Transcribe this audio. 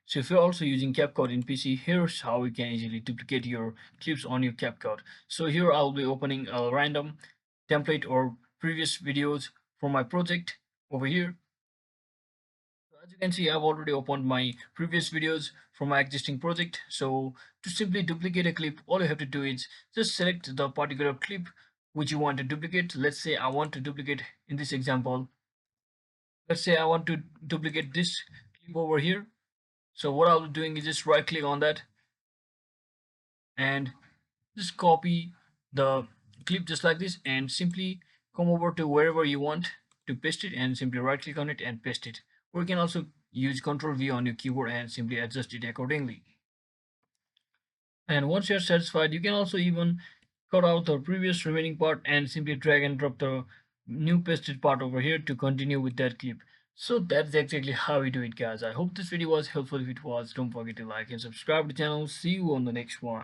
So if you're also using CapCut in PC, here's how you can easily duplicate your clips on your CapCut. So here I'll be opening a random template or previous videos for my project over here. So as you can see, I've already opened my previous videos from my existing project. So to simply duplicate a clip, all you have to do is just select the particular clip which you want to duplicate. Let's say I want to duplicate, in this example, let's say I want to duplicate this clip over here. So what I'll be doing is just right click on that and just copy the clip just like this and simply come over to wherever you want to paste it and simply right click on it and paste it. Or you can also use Ctrl V on your keyboard and simply adjust it accordingly. And once you're satisfied, you can also even cut out the previous remaining part and simply drag and drop the new pasted part over here to continue with that clip. So that's exactly how we do it, guys. I hope this video was helpful. If it was, don't forget to like and subscribe to the channel. See you on the next one.